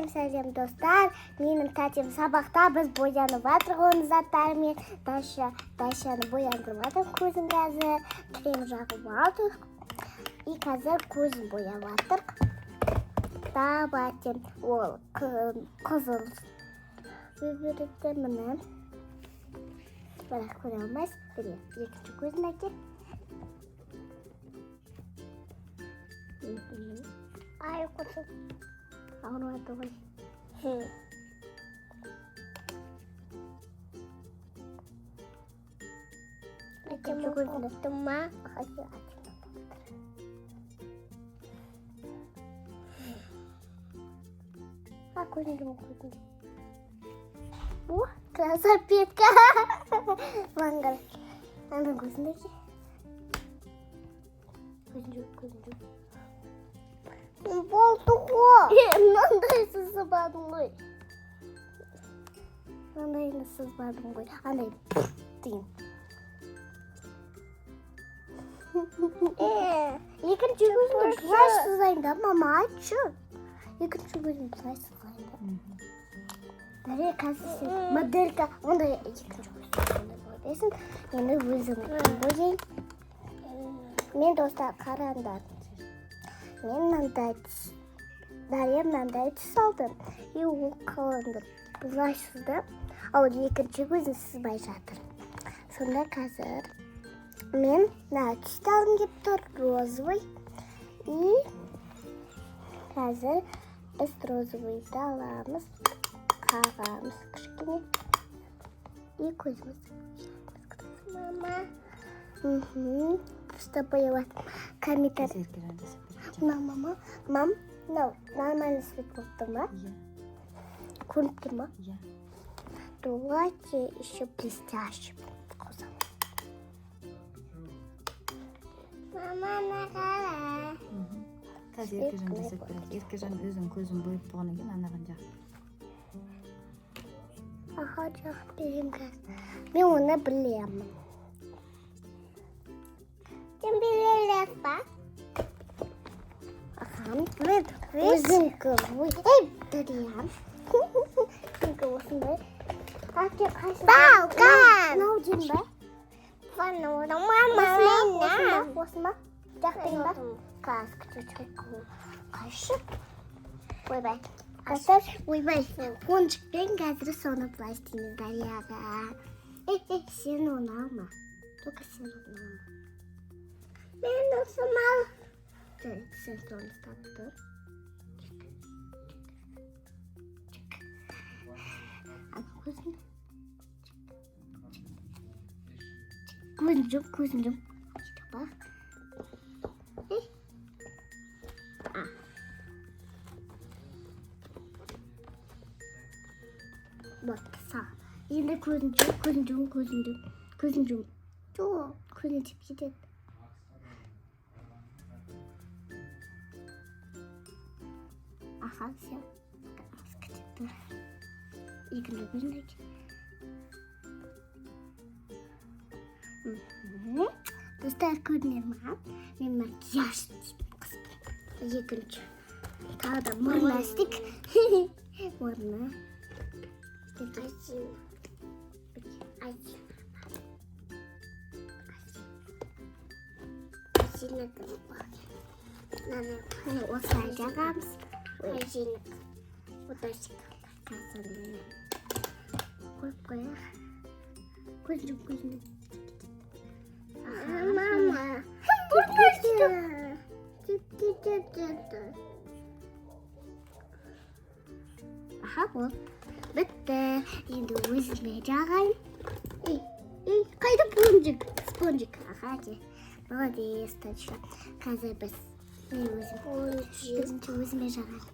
Сәлем достар. Менің тәтем сабақта біз боянып жатырмыз заттармен. Дашаны бояндырып жатыр көзін қазір. Крем жағып алдық. И қазір көзін бояп жатырық. Давайте ол қызыл жіберді міне. Бірақ көре алмайсыз. Екінші көзін әкел. Ай, құрсын. Ауырмады ғой. Екінші көзін әкті ма? Көзін жұмы. О, красавчик. Маңғар. Аңғар көзін әкел. Көзін жұмы. Болды ғой. Мынандай сызбадың ғой. Мынандайны сызбадың ғой. Андай дейін. Екінші көзін бұлай сызайын да, мама айтшы. Екінші көзін бұлай сызайын да. Дәрі қазір сен моделька. Ондай екінші көзін бояйсың. Енді өзің бояйын. Мен достар қараңдар. Мен мынандай түс алдым. И ол қаланды бұлай сызды. Ал екінші көзін сызбай жатыр. Сонда қазір мен түсті алым кеп тұр, розовый. И қазір біз розовыйды аламыз, қағамыз кішкене. И көзіміз. Мама. Просто бояла комментарий. Мама, нормальный свет болды ма? Көрініп тұр ма? Давайте еще блестящий қосам. Мама, нағара. Қазір Еркежан жасап береді. Еркежан өзің көзін бойып болғаннан кейін анаған жақ. Аха, жағып берем қазір. Мен оны білемін. Сен білелес ба? Ахам, өзіңкі білем. Өзіңкі осындай. Балқан! Нау дейін ба? Осы ма? Жақпен ба? Қаз күтіп қайшы? Ойбай. Қазір ойбай. Қоншықпен қазір соны бұлай істейміз Дарияға. Сен оны алма. Только сен оны алма. Мен досым ал. Сен соны ұстап тұр. Көзін жұм. Бақ. Бақ, сağ. Енді көзін жұм. Жоқ, көзін теп кетеді. Аха, все. Скатетті. Екінші көзін әке. Достар көрінер ма? Мен макияж деймін қызбын. Екінші. Тағы да мұрны істік. Мұрны. Азина тұрып бар. Осылай жағамыз. Азина. Отасық. Қазір. Қойып қояқ. Көзін. Мама. Тіп. Аха, бол. Бітті. Енді өзіме жағайын. Қайда спонжик? Аха, де. Молодец, точно. Қазір біз өзіме жағайын.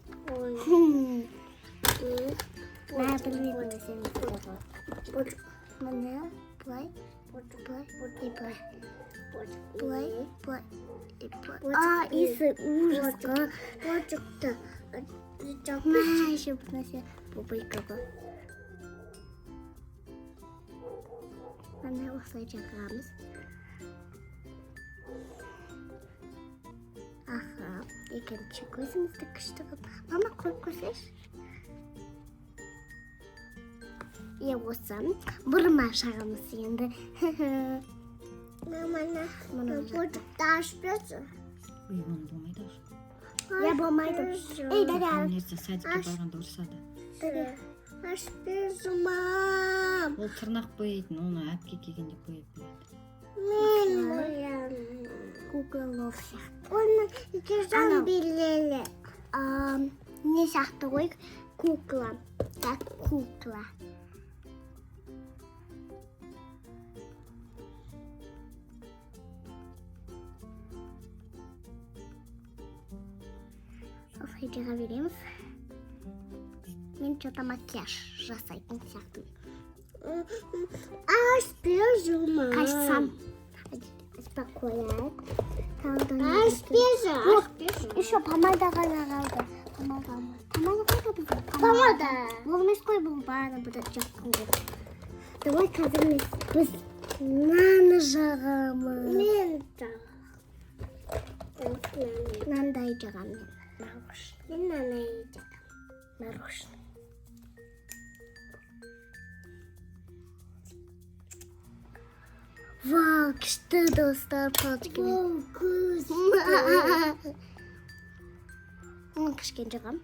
Мә білмейді өзім. Мұны бұлай. Бұлай. Есі ужасқа. Бочықты. Мә, еще бір нәрсе. Бобайка ба. Міне осылай жағамыз. Аха, екінші көзімізді күшті қып. Мама, қойып көрсеш? осы бұрма шағымыз енді. Мамана, бұлдықты ашпıyorsun. Ой, оны болмайды. Я болмайды. Ей, Дарья. Нерсе садикке барғанда ұрсады. Ашпıyorsun, мам. Ол тырнақ бояйтын, оны әпке келгенде бояп береді. Мен боямын. Куклалов сияқты. Оны икежан билели. Не сияқты ғой? Кукла. Так, кукла. Софияға береміз. Мен что-то макияж жасайтын сияқтымын. Ашпежу, мам. Қашсам. Спокойно. Ашпежу. Еще помада ғана қалды. Помада. Бұл емес қой, бұл бәрі бұда жақын деп. Давай қазір біз наны жағамыз. Мен жағамын. Нандай жағамын. Мен наны жағамын. Вау, күшті достар, палочка. Вау, күшті. Оны кішкен жағам.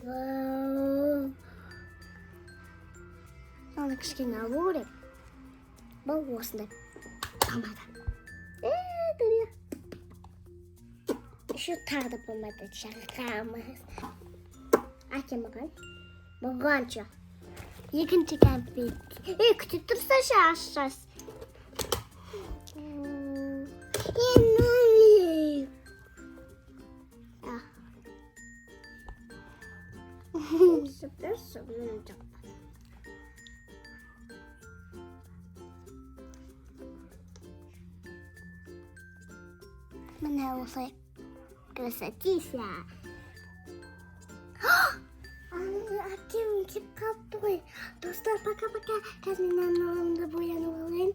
Вау. Оны кішкен алу керек. Бұл осындай помада. Дұрия. Еще тағы да помада жағамыз. Әке маған. Бұғанша. Екінші кәмпет. Күте тұрса шашас. Süpersin, ben çok. Мне уже красотища. Әкем кеп қалды ғой. Достар, пока-пока. Қазір мен анамды боянып алайын.